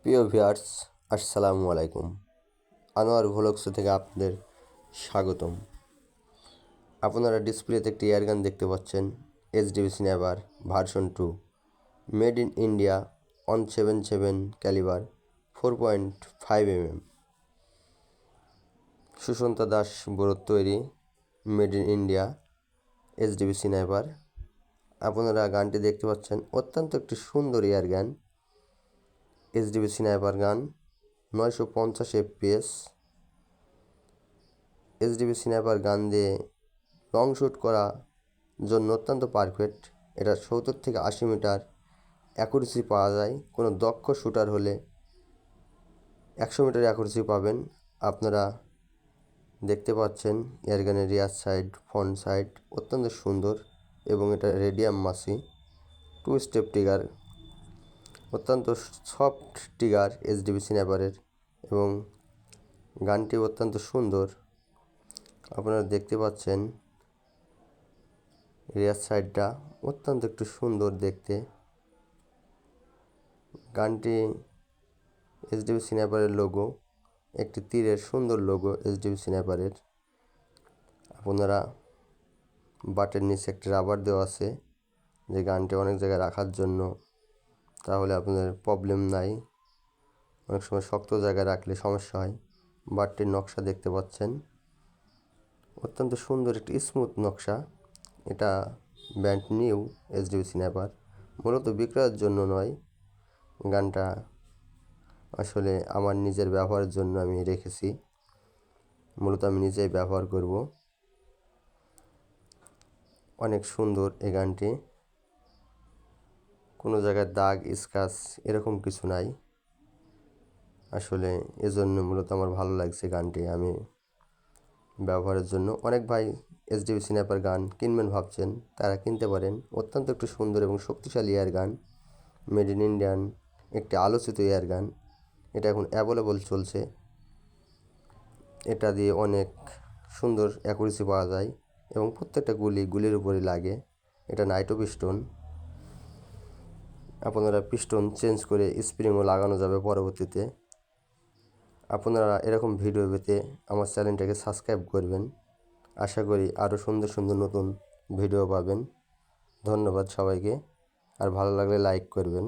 প্রিয় ভিউয়ার্স, আসসালামু আলাইকুম। আনোয়ার ভ্লগস থেকে আপনাদের স্বাগতম। আপনারা ডিসপ্লেতে একটি এয়ারগান দেখতে পাচ্ছেন, HDB snapper version 2, made in India, 177 calibre, 4.5 mm। Sushant Das বড়ুর তৈরি made in India HDB snapper. আপনারা গানটি দেখতে পাচ্ছেন, অত্যন্ত একটি সুন্দর এয়ারগান, HDB স্ন্যাপার গান, 950 FPS। HDB স্ন্যাপার গান দিয়ে লং শ্যুট করা জন্য অত্যন্ত পারফেক্ট। এটা 70 থেকে 80 মিটার অ্যাকুরেসি পাওয়া যায়। কোনো দক্ষ শ্যুটার হলে 100 মিটার অ্যাকুরেসি পাবেন। আপনারা দেখতে পাচ্ছেন এয়ারগানের রিয়ার সাইড, ফ্রন্ট সাইড অত্যন্ত সুন্দর এবং এটা রেডিয়াম মাসি 2 স্টেপ ট্রিগার, অত্যন্ত সফট ট্রিগার HDB স্ন্যাপারের, এবং গানটি অত্যন্ত সুন্দর। আপনারা দেখতে পাচ্ছেন রিয়ার সাইডটা অত্যন্ত একটু সুন্দর দেখতে। গানটি HDB স্ন্যাপারের লোগো, একটি তীরের সুন্দর লোগো HDB স্ন্যাপারের। আপনারা বাটের নিচে একটি রাবার দেওয়া আছে, যে গানটি অনেক জায়গায় রাখার জন্য, তাহলে আপনাদের প্রবলেম নাই। অনেক সময় শক্ত জায়গায় রাখলে সমস্যা হয়। বাটটির নকশা দেখতে পাচ্ছেন, অত্যন্ত সুন্দর একটি স্মুথ নকশা। এটা ব্র্যান্ড নিউ HDB স্ন্যাপার, মূলত বিক্রয়ের জন্য নয়। গানটা আসলে আমার নিজের ব্যবহারের জন্য আমি রেখেছি, মূলত আমি নিজেই ব্যবহার করব। অনেক সুন্দর এই গানটি, কোনো জায়গায় দাগ স্ক্র্যাচ এরকম কিছু নাই। আসলে এজন্য মূলত আমার ভালো লাগছে গানটি আমি ব্যবহারের জন্য। অনেক ভাই HDB স্ন্যাপার গান কিনবেন ভাবছেন, তারা কিনতে পারেন। অত্যন্ত একটু সুন্দর এবং শক্তিশালী এয়ার গান, মেড ইন ইন্ডিয়ান একটি আলোচিত এয়ার গান। এটা এখন অ্যাভেলেবল চলছে। এটা দিয়ে অনেক সুন্দর অ্যাকুরেসি পাওয়া যায় এবং প্রত্যেকটা গুলির উপরে লাগে। এটা নাইটো পিস্টন। আপনারা পিস্টন চেঞ্জ করে স্প্রিংও লাগানো যাবে পরবর্তীতে। আপনারা এরকম ভিডিও পেতে আমার চ্যানেলটাকে সাবস্ক্রাইব করবেন। আশা করি আরও সুন্দর সুন্দর নতুন ভিডিও পাবেন। ধন্যবাদ সবাইকে, আর ভালো লাগলে লাইক করবেন।